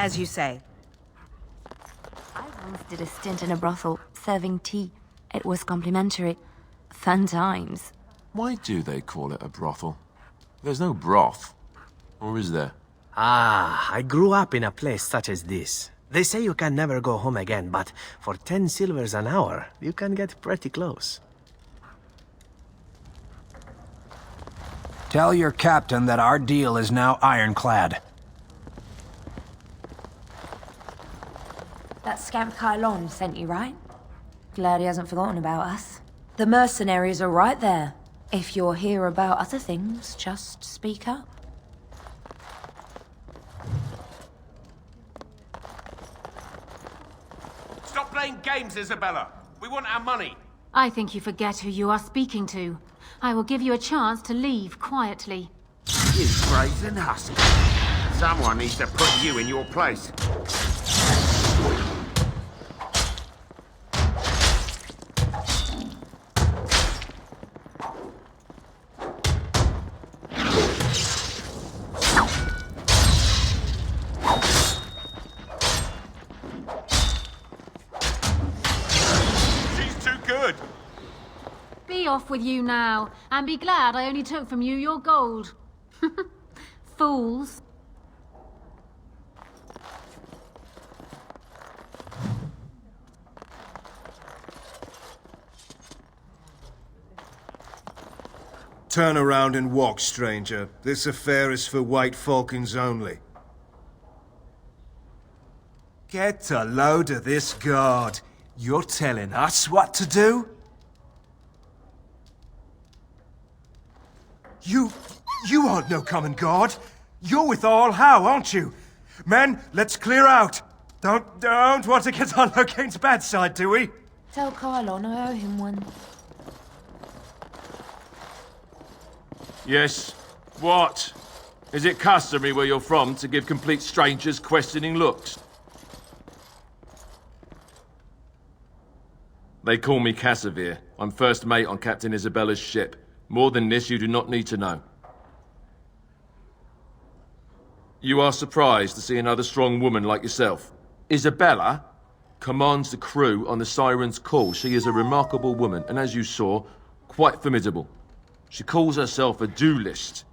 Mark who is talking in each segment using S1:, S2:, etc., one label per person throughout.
S1: as you say.
S2: I once did a stint in a brothel, serving tea. It was complimentary. Fun times.
S3: Why do they call it a brothel? There's no broth. Or is there?
S4: Ah, I grew up in a place such as this. They say you can never go home again, but for 10 silvers an hour, you can get pretty close.
S5: Tell your captain that our deal is now ironclad.
S2: That scamp Kylon sent you, right? Glad he hasn't forgotten about us.
S1: The mercenaries are right there. If you're here about other things, just speak up.
S6: Stop playing games, Isabella. We want our money.
S7: I think you forget who you are speaking to. I will give you a chance to leave quietly.
S6: You brazen husk. Someone needs to put you in your place.
S7: Be off with you now, and be glad I only took from you your gold. Fools.
S8: Turn around and walk, stranger. This affair is for white falcons only.
S9: Get a load of this guard. You're telling us what to do? You aren't no common guard. You're with All How, aren't you? Men, let's clear out. Don't want to get on Locane's bad side, do we?
S1: Tell Kylon I owe him one.
S3: Yes. What? Is it customary where you're from to give complete strangers questioning looks? They call me Cassavir. I'm first mate on Captain Isabella's ship. More than this, you do not need to know. You are surprised to see another strong woman like yourself. Isabella commands the crew on the Siren's call. She is a remarkable woman, and as you saw, quite formidable. She calls herself a duelist.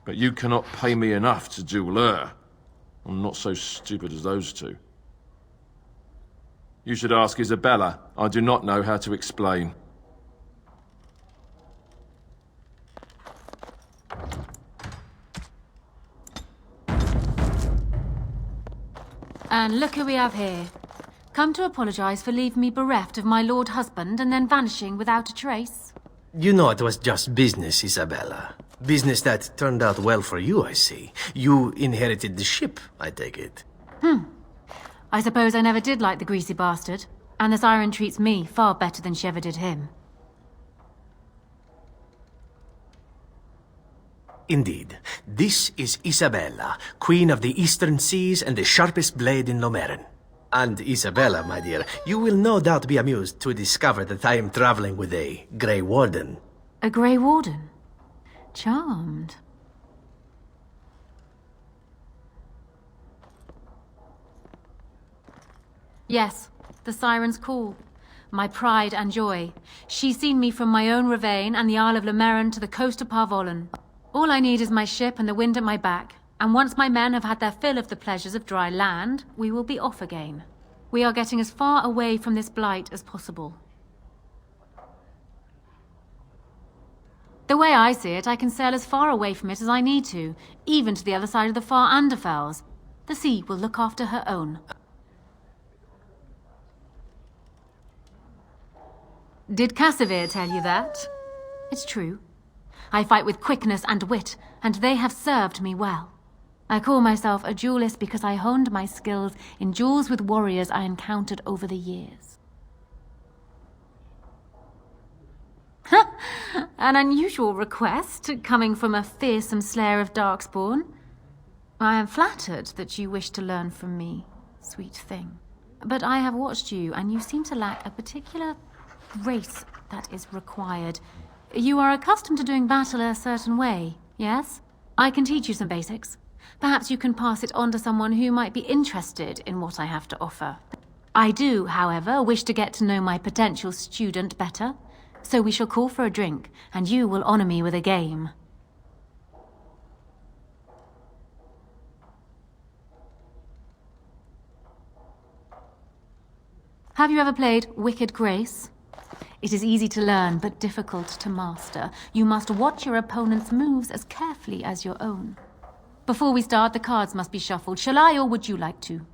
S3: But you cannot pay me enough to duel her. I'm not so stupid as those two. You should ask Isabella. I do not know how to explain.
S7: And look who we have here. Come to apologize for leaving me bereft of my lord husband and then vanishing without a trace.
S4: You know it was just business, Isabella. Business that turned out well for you, I see. You inherited the ship, I take it.
S7: I suppose I never did like the greasy bastard. And the Siren treats me far better than she ever did him.
S4: Indeed. This is Isabella, Queen of the Eastern Seas and the sharpest blade in Lomerin. And Isabella, my dear, you will no doubt be amused to discover that I am traveling with a Grey Warden.
S7: A Grey Warden? Charmed. Yes, the Siren's call. My pride and joy. She's seen me from my own Ravane and the Isle of Lomerin to the coast of Parvolan. All I need is my ship and the wind at my back, and once my men have had their fill of the pleasures of dry land, we will be off again. We are getting as far away from this blight as possible. The way I see it, I can sail as far away from it as I need to, even to the other side of the far Anderfels. The sea will look after her own. Did Cassavir tell you that? It's true. I fight with quickness and wit, and they have served me well. I call myself a duelist because I honed my skills in duels with warriors I encountered over the years. An unusual request, coming from a fearsome slayer of Darkspawn. I am flattered that you wish to learn from me, sweet thing. But I have watched you, and you seem to lack a particular grace that is required. You are accustomed to doing battle a certain way, yes? I can teach you some basics. Perhaps you can pass it on to someone who might be interested in what I have to offer. I do, however, wish to get to know my potential student better, so we shall call for a drink, and you will honor me with a game. Have you ever played Wicked Grace? It is easy to learn, but difficult to master. You must watch your opponent's moves as carefully as your own. Before we start, the cards must be shuffled. Shall I, or would you like to?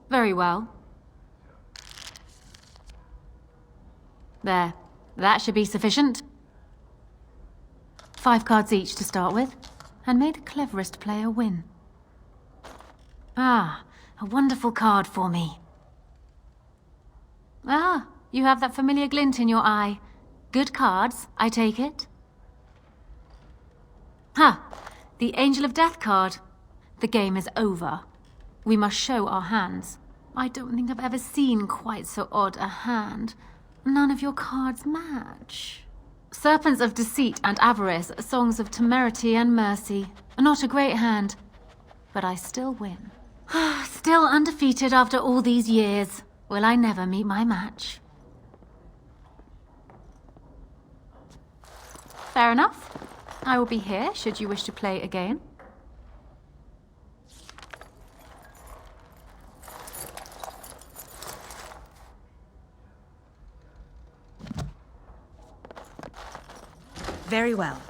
S7: Very well. There. That should be sufficient. 5 cards each to start with, and may the cleverest player win. Ah, a wonderful card for me. Ah, you have that familiar glint in your eye. Good cards, I take it. Ha! The Angel of Death card. The game is over. We must show our hands. I don't think I've ever seen quite so odd a hand. None of your cards match. Serpents of Deceit and Avarice, Songs of Temerity and Mercy. Not a great hand, but I still win. Still undefeated after all these years. Will I never meet my match? Fair enough. I will be here should you wish to play again.
S1: Very well.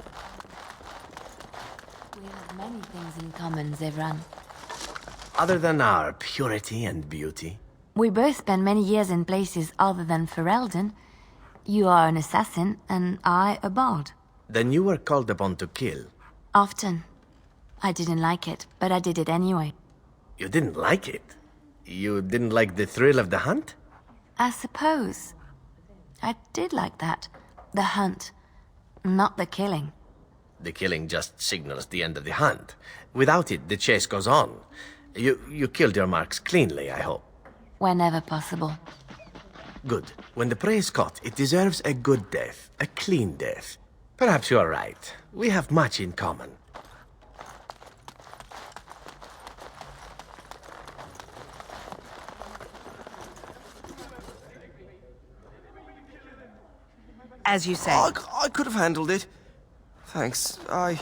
S2: We have many things in common, Zevran.
S4: Other than our purity and beauty.
S2: We both spent many years in places other than Ferelden. You are an assassin, and I a bard.
S4: Then you were called upon to kill.
S2: Often. I didn't like it, but I did it anyway.
S4: You didn't like it? You didn't like the thrill of the hunt?
S2: I suppose. I did like that. The hunt. Not the killing.
S4: The killing just signals the end of the hunt. Without it, the chase goes on. You killed your marks cleanly, I hope.
S2: Whenever possible.
S4: Good. When the prey is caught, it deserves a good death. A clean death. Perhaps you are right. We have much in common.
S1: As you say.
S10: I could have handled it. Thanks. I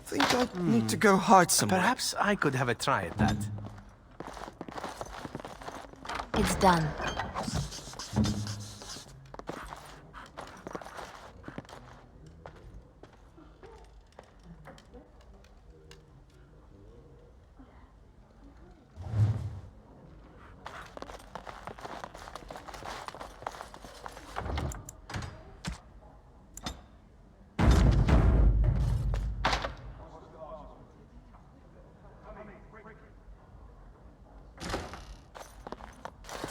S10: think I need to go hide somewhere.
S4: Perhaps I could have a try at that.
S2: It's done.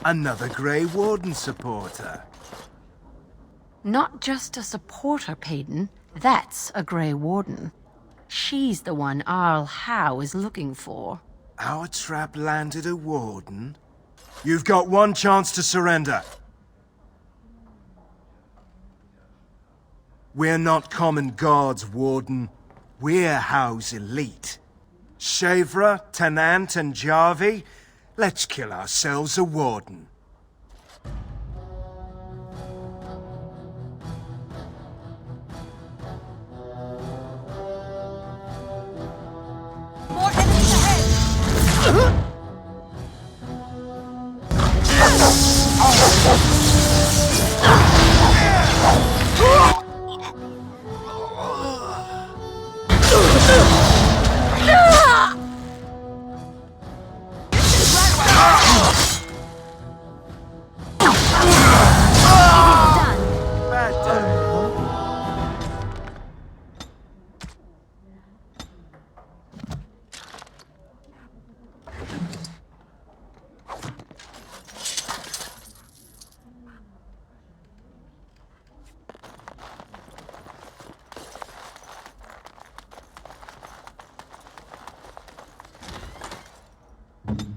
S8: Another Grey Warden supporter.
S11: Not just a supporter, Payton. That's a Grey Warden. She's the one Arl Howe is looking for.
S8: Our trap landed a Warden? You've got one chance to surrender. We're not common guards, Warden. We're Howe's elite. Shavra, Tenant, and Jarvie, let's kill ourselves a Warden.
S1: More enemies ahead!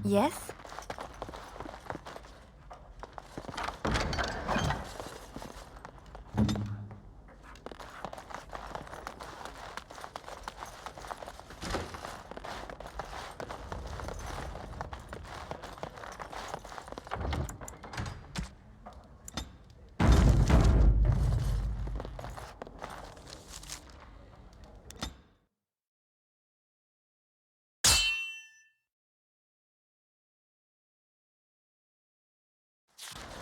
S2: Yes?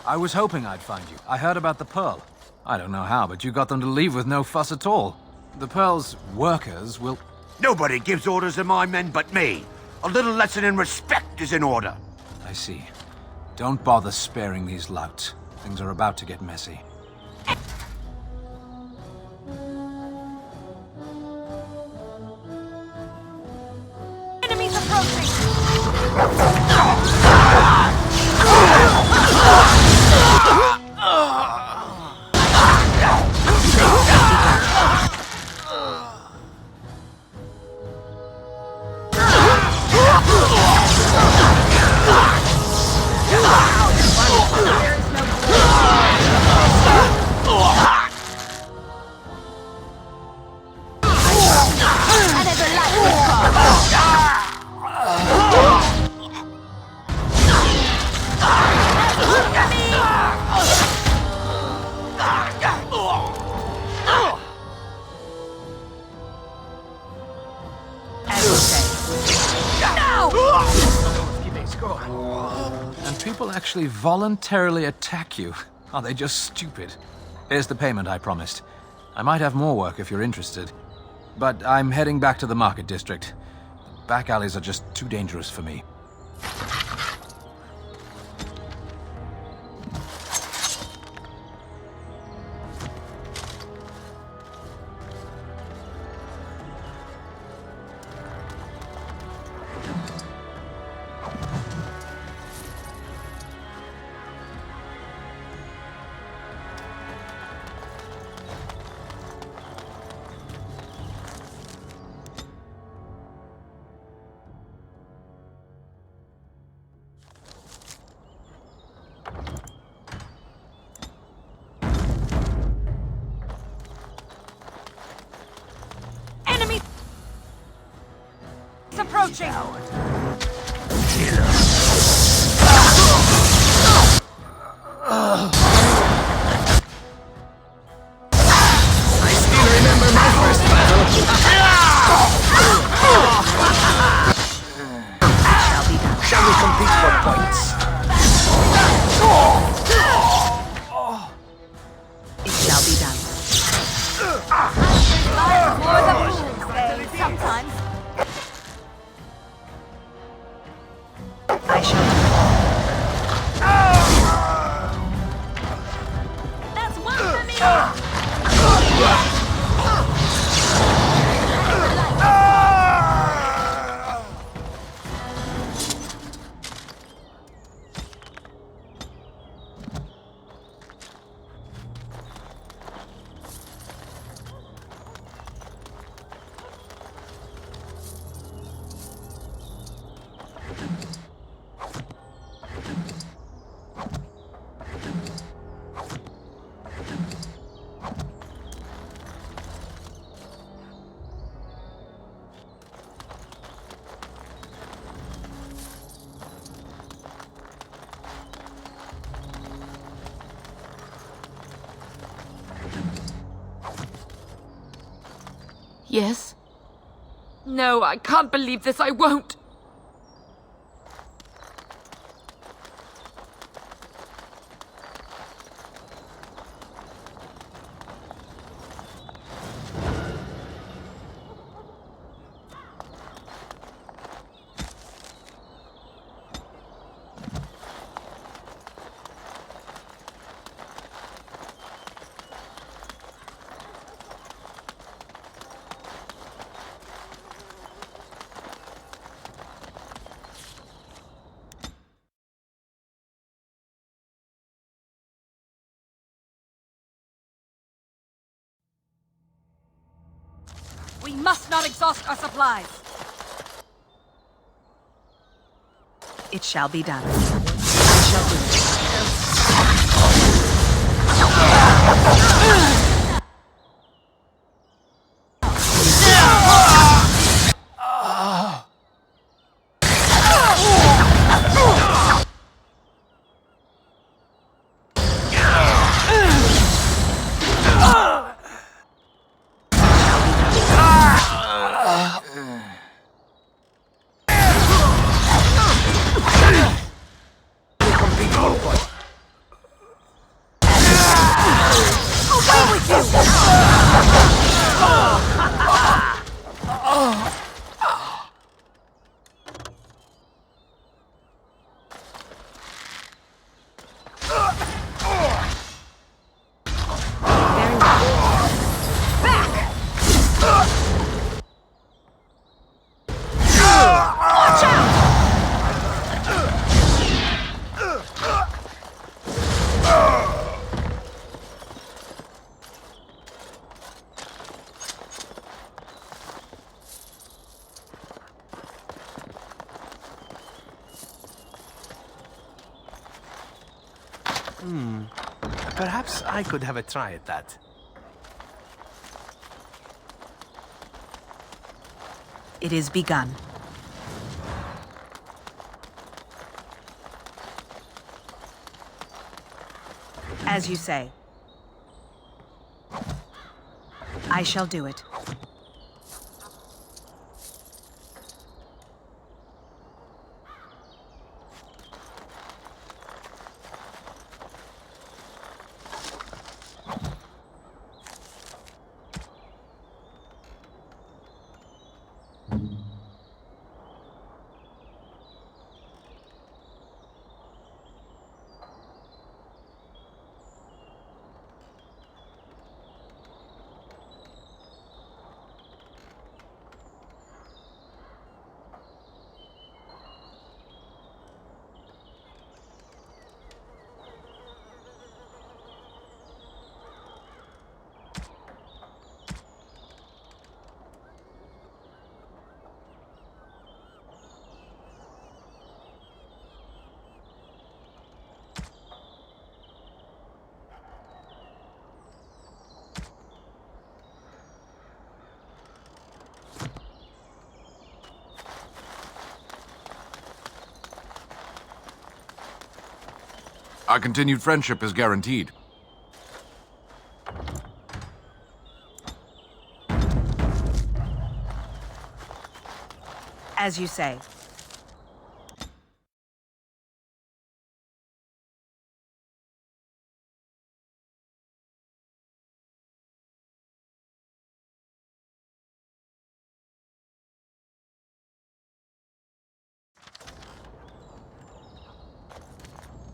S5: I was hoping I'd find you. I heard about the Pearl. I don't know how, but you got them to leave with no fuss at all. The Pearl's workers will...
S6: Nobody gives orders to my men but me. A little lesson in respect is in order.
S5: I see. Don't bother sparing these louts. Things are about to get messy.
S2: Enemies approaching!
S5: And people actually voluntarily attack you. Are they just stupid? Here's the payment I promised. I might have more work if you're interested. But I'm heading back to the market district. Back alleys are just too dangerous for me.
S2: Approaching!
S4: I still remember my first battle. Shall we compete for points?
S2: It shall be done. Sometimes. I shall. That's one for me!
S11: Yes? No, I can't believe this. I won't.
S2: We must not exhaust our supplies. It shall be done. I shall do it.
S4: Perhaps I could have a try at that.
S1: It is begun. As you say. I shall do it.
S12: Our continued friendship is guaranteed.
S1: As you say.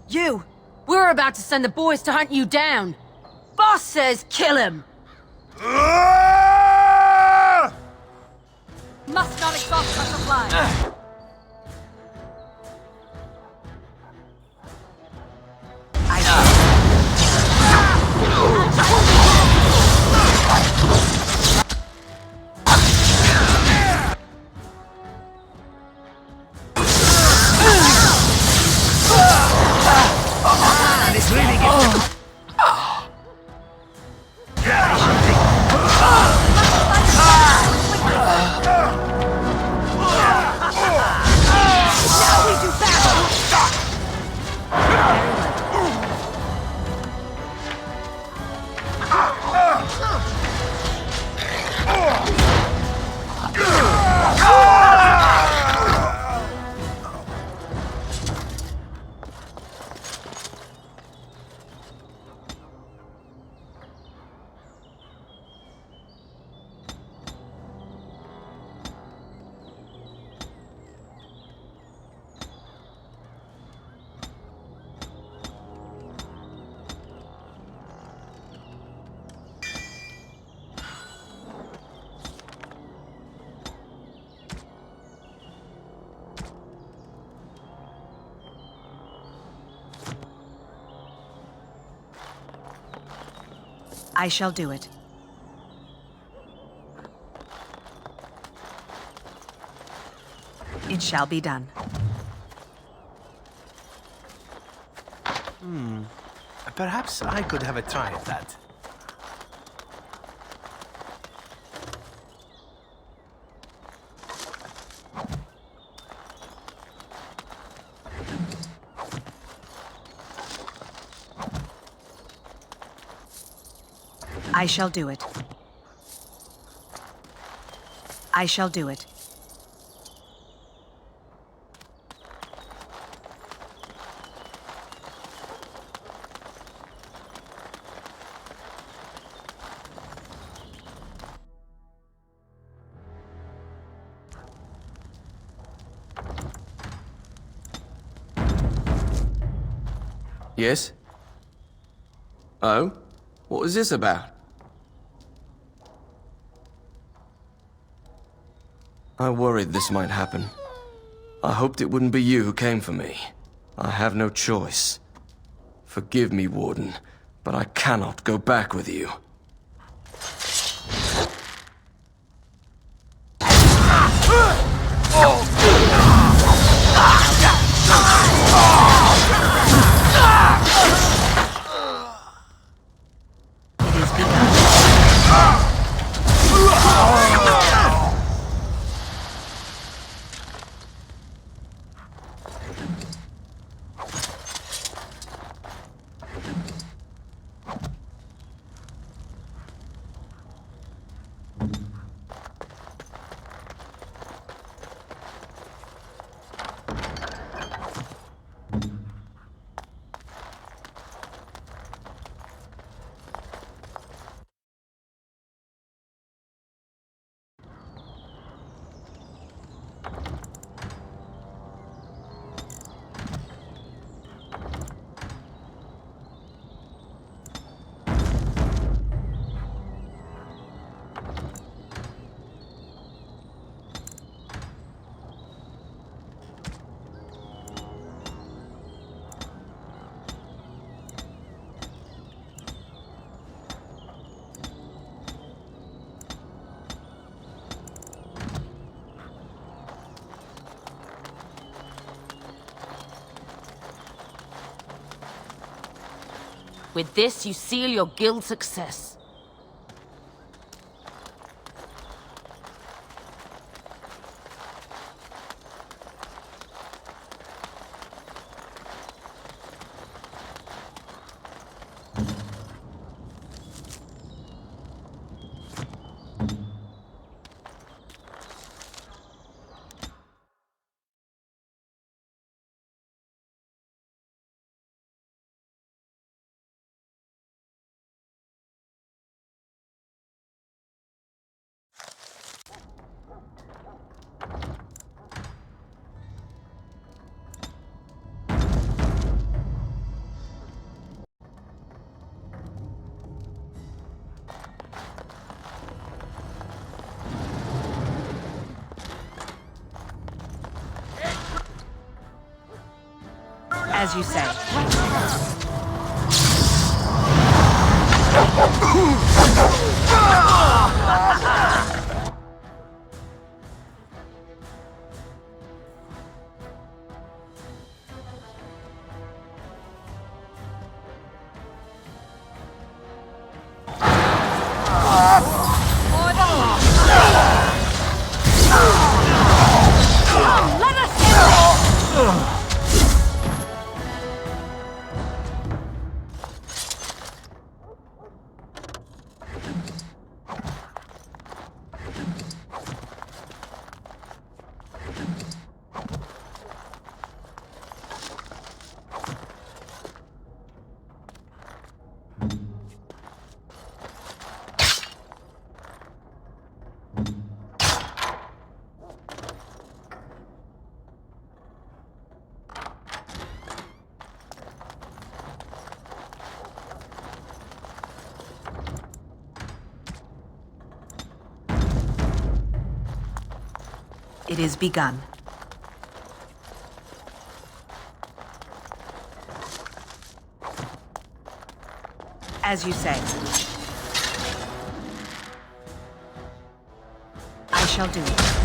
S11: You! We're about to send the boys to hunt you down. Boss says kill him!
S1: Must not exhaust our supply. I shall do it. It shall be done.
S4: Perhaps I could have a try at that.
S1: I shall do it. I shall do it.
S10: Yes? Oh? What was this about? I worried this might happen. I hoped it wouldn't be you who came for me. I have no choice. Forgive me, Warden, but I cannot go back with you.
S11: With this, you seal your guild success.
S1: As you say. It is begun. As you say. I shall do it.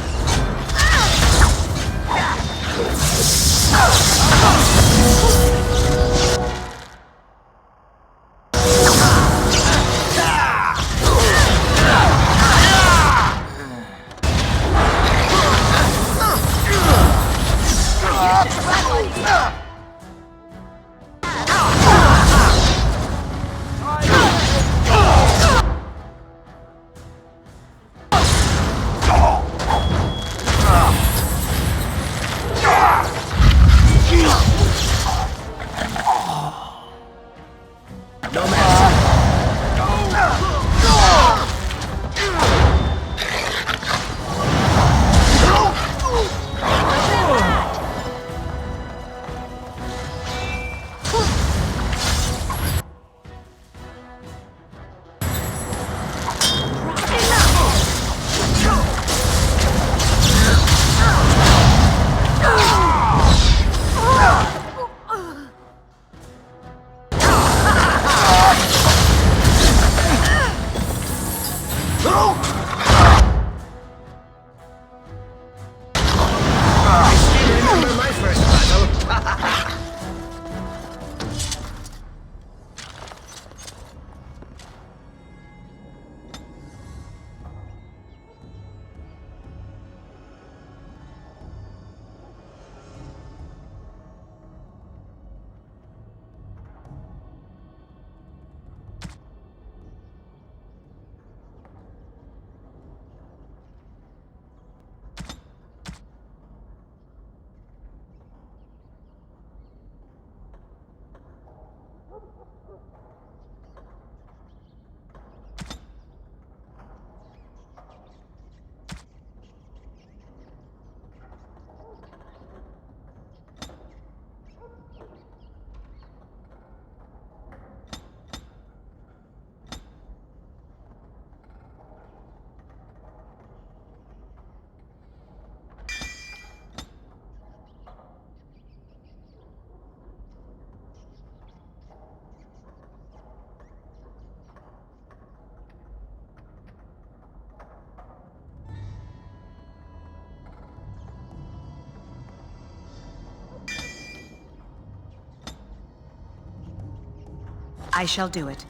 S13: I shall do it.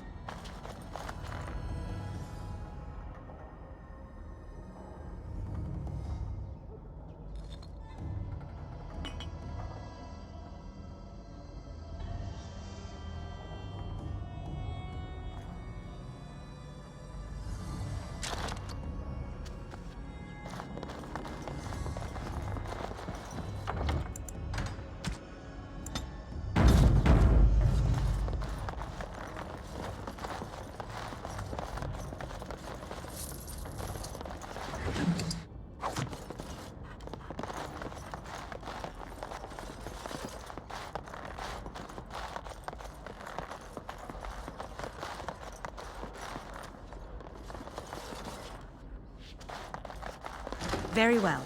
S13: Very well.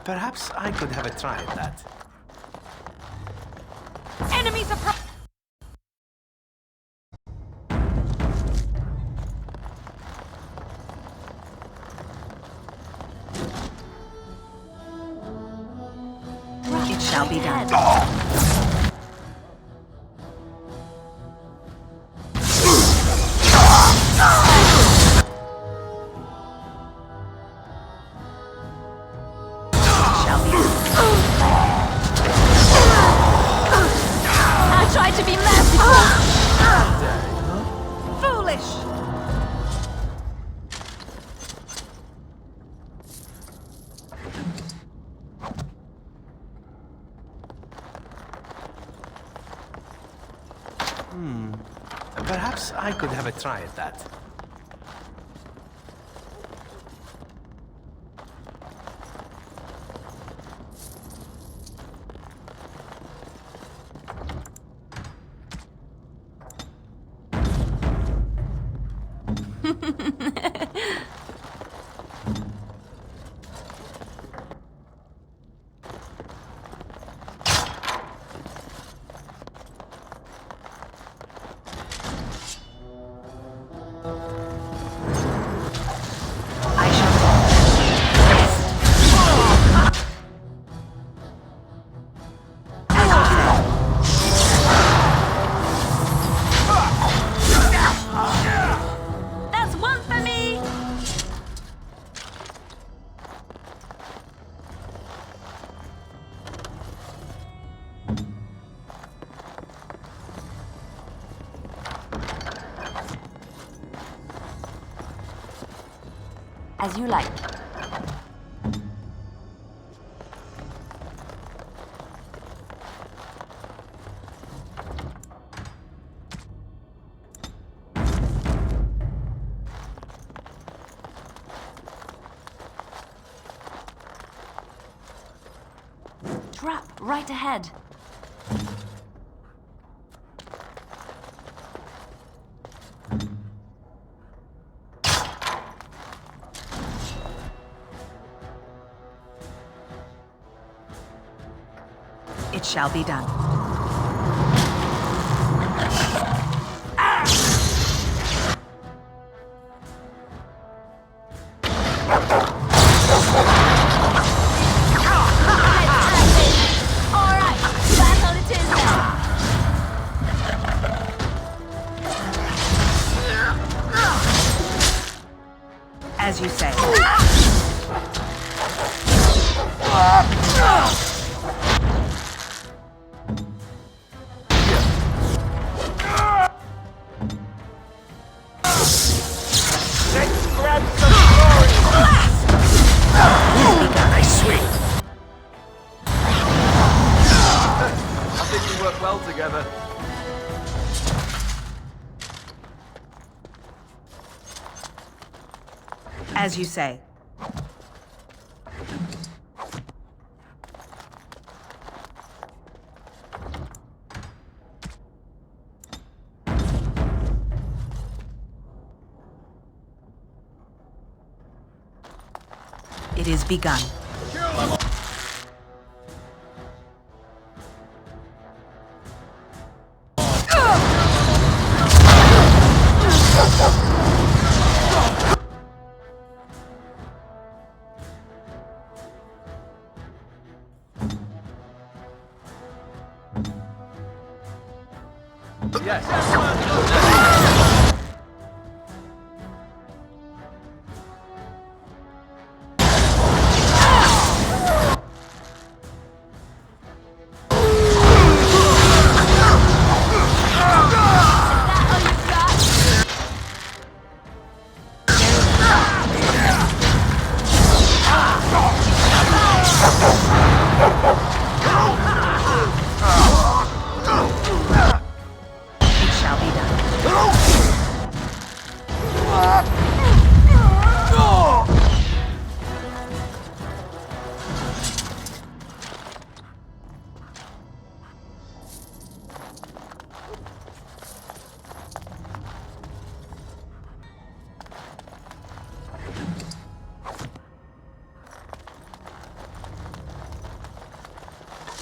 S4: Perhaps I could have a try at that.
S13: Enemies approach! It shall be done.
S2: I tried to be merciful.
S13: Foolish!
S4: Perhaps I could have a try at that.
S2: That's one for me. As you like. Trap right ahead.
S13: It shall be done.
S2: Alright, that's all it is now.
S13: As you say.
S6: Let's grab some glory!
S4: Nice swing!
S10: I think we work well together.
S13: As you say. It is begun. It shall be done.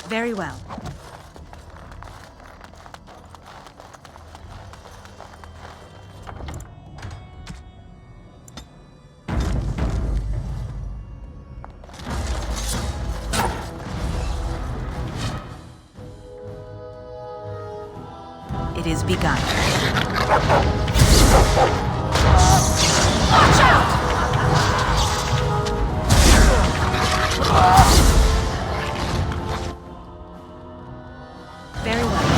S13: Very well. It is begun. Watch out! Very well.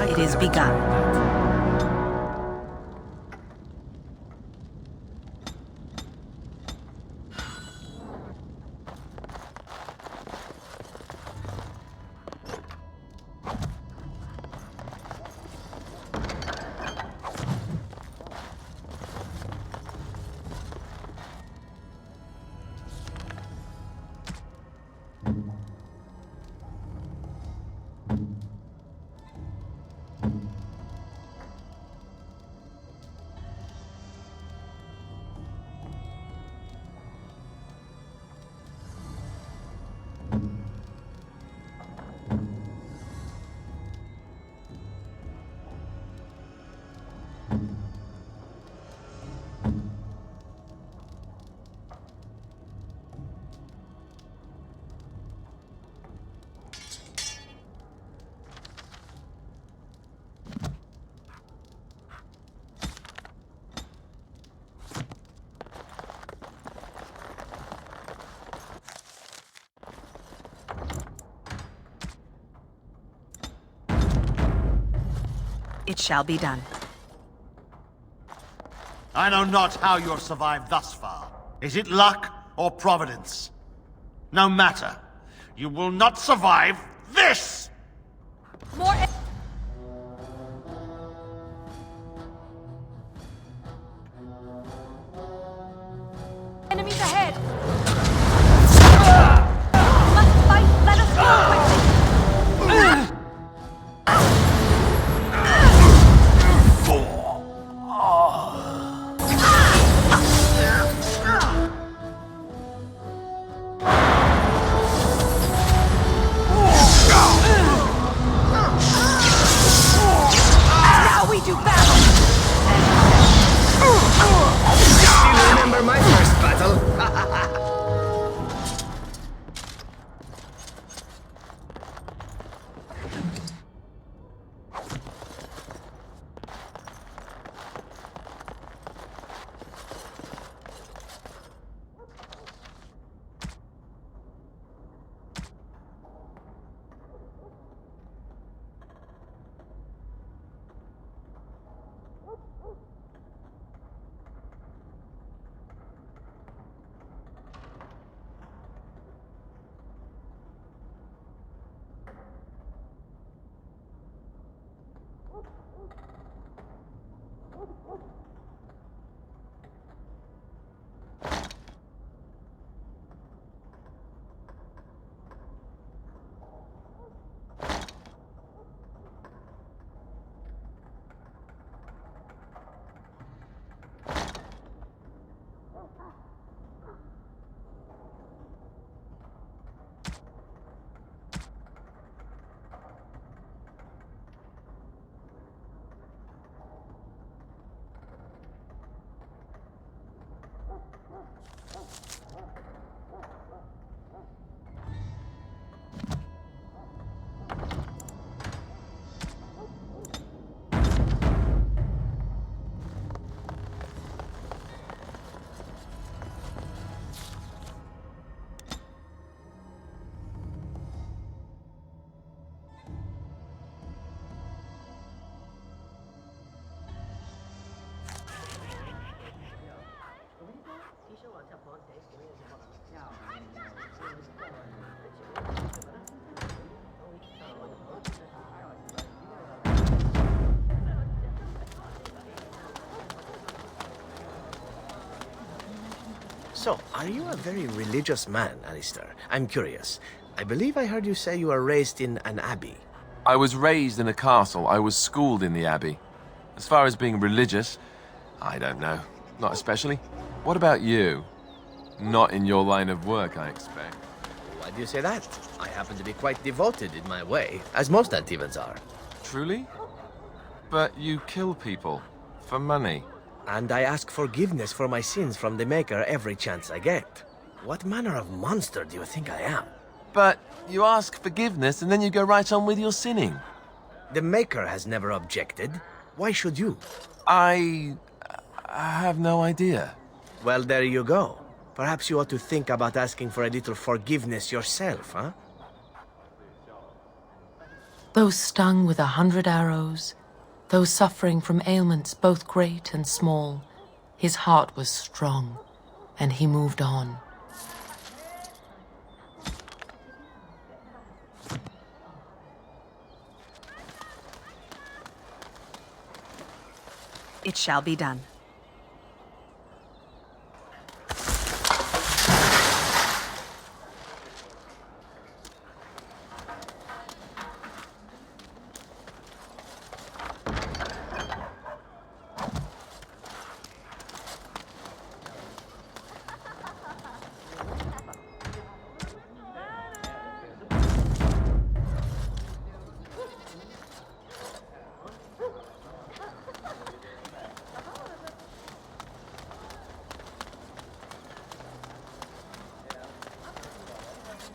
S13: It is begun. It shall be done.
S14: I know not how you have survived thus far. Is it luck or providence? No matter. You will not survive this!
S7: More enemies ahead! Must fight, let us go quickly!
S4: So, are you a very religious man, Alistair? I'm curious. I believe I heard you say you were raised in an abbey.
S3: I was raised in a castle. I was schooled in the abbey. As far as being religious, I don't know. Not especially. What about you? Not in your line of work, I expect.
S4: Why do you say that? I happen to be quite devoted in my way, as most Antevans are.
S3: Truly? But you kill people. For money.
S4: And I ask forgiveness for my sins from the Maker every chance I get. What manner of monster do you think I am?
S3: But you ask forgiveness and then you go right on with your sinning.
S4: The Maker has never objected. Why should you?
S3: I have no idea.
S4: Well, there you go. Perhaps you ought to think about asking for a little forgiveness yourself, huh?
S15: Those stung with 100 arrows, those suffering from ailments both great and small, his heart was strong, and he moved on.
S13: It shall be done.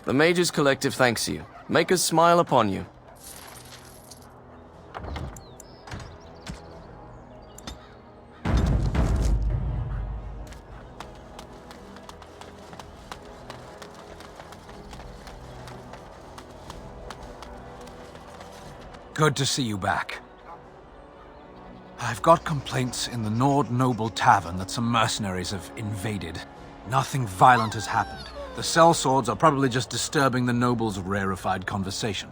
S10: The Mage's Collective thanks you. Make us smile upon you.
S5: Good to see you back. I've got complaints in the Nord Noble Tavern that some mercenaries have invaded. Nothing violent has happened. The sellswords are probably just disturbing the nobles' rarefied conversation.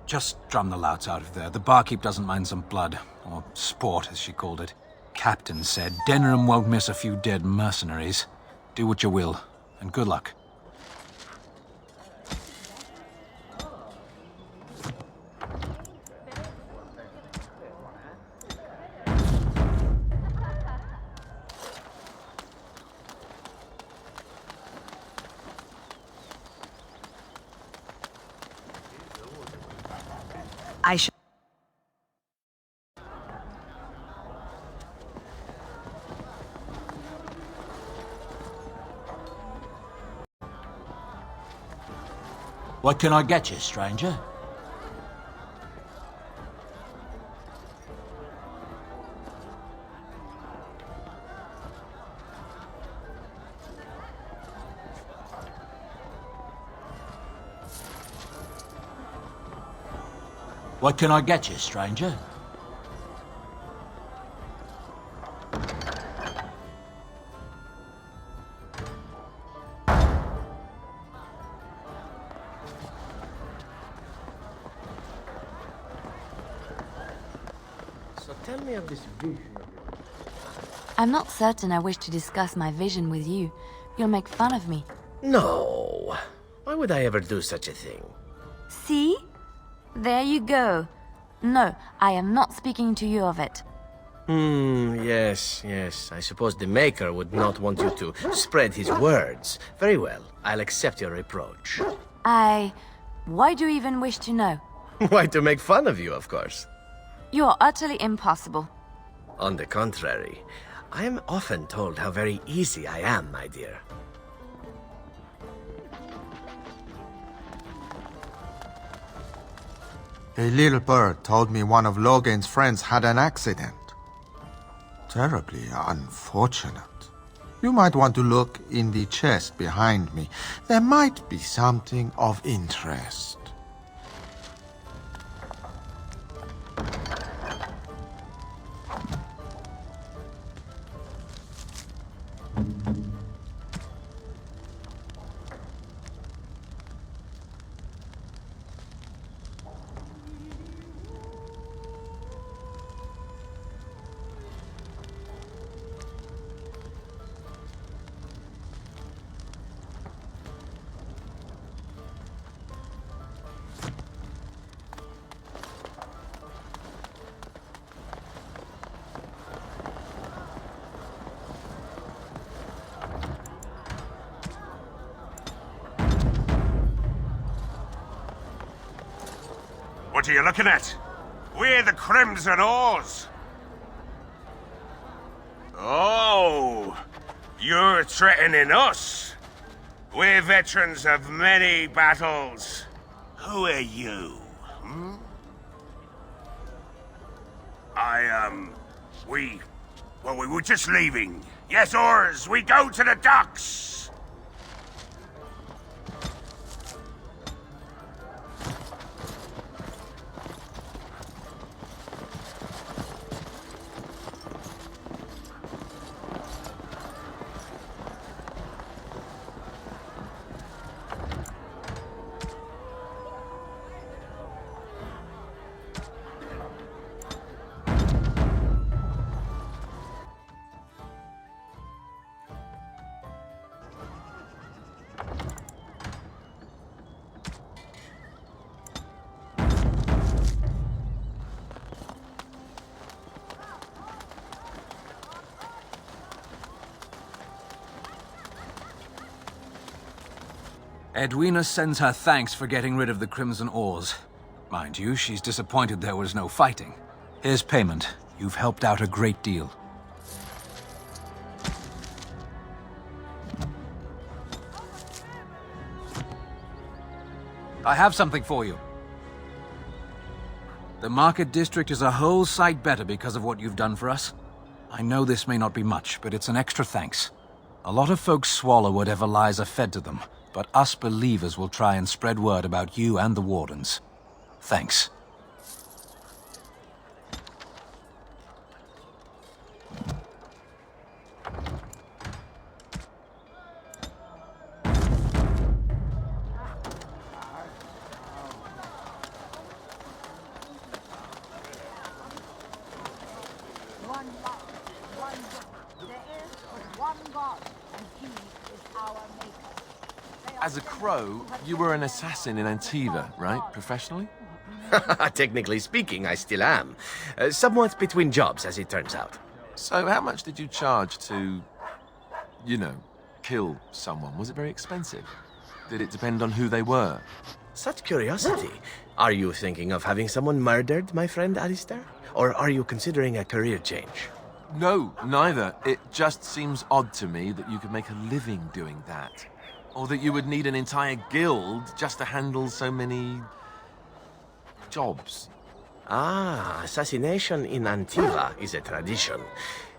S5: Just drum the louts out of there. The barkeep doesn't mind some blood. Or sport, as she called it. Captain said Denerim won't miss a few dead mercenaries. Do what you will, and good luck.
S13: I shall.
S16: What can I get you, stranger? What can I get you, stranger?
S4: So tell me of this vision of yours.
S2: I'm not certain I wish to discuss my vision with you. You'll make fun of me.
S4: No. Why would I ever do such a thing?
S2: See? There you go. No, I am not speaking to you of it.
S4: Yes. I suppose the Maker would not want you to spread his words. Very well, I'll accept your reproach.
S2: Why do you even wish to know?
S4: Why, to make fun of you, of course.
S2: You are utterly impossible.
S4: On the contrary, I am often told how very easy I am, my dear.
S17: A little bird told me one of Logan's friends had an accident. Terribly unfortunate. You might want to look in the chest behind me. There might be something of interest.
S6: What are you looking at? We're the Crimson Oars. Oh, you're threatening us. We're veterans of many battles. Who are you? Hmm? We were just leaving. Yes, oars, we go to the docks.
S5: Edwina sends her thanks for getting rid of the Crimson Oars. Mind you, she's disappointed there was no fighting. Here's payment. You've helped out a great deal. I have something for you. The Market District is a whole sight better because of what you've done for us. I know this may not be much, but it's an extra thanks. A lot of folks swallow whatever lies are fed to them, but us believers will try and spread word about you and the Wardens. Thanks.
S3: As a crow, you were an assassin in Antiva, right? Professionally?
S4: Technically speaking, I still am. Somewhat between jobs, as it turns out.
S3: So how much did you charge to, you know, kill someone? Was it very expensive? Did it depend on who they were?
S4: Such curiosity. Are you thinking of having someone murdered, my friend Alistair? Or are you considering a career change?
S3: No, neither. It just seems odd to me that you could make a living doing that. Or that you would need an entire guild just to handle so many jobs.
S4: Ah, assassination in Antiva is a tradition.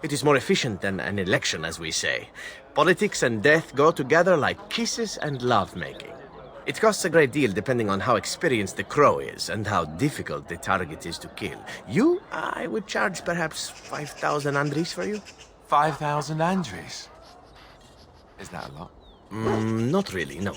S4: It is more efficient than an election, as we say. Politics and death go together like kisses and lovemaking. It costs a great deal depending on how experienced the crow is and how difficult the target is to kill. You, I would charge perhaps 5,000 Andries for you.
S3: 5,000 Andries? Is that a lot?
S4: Not really, no.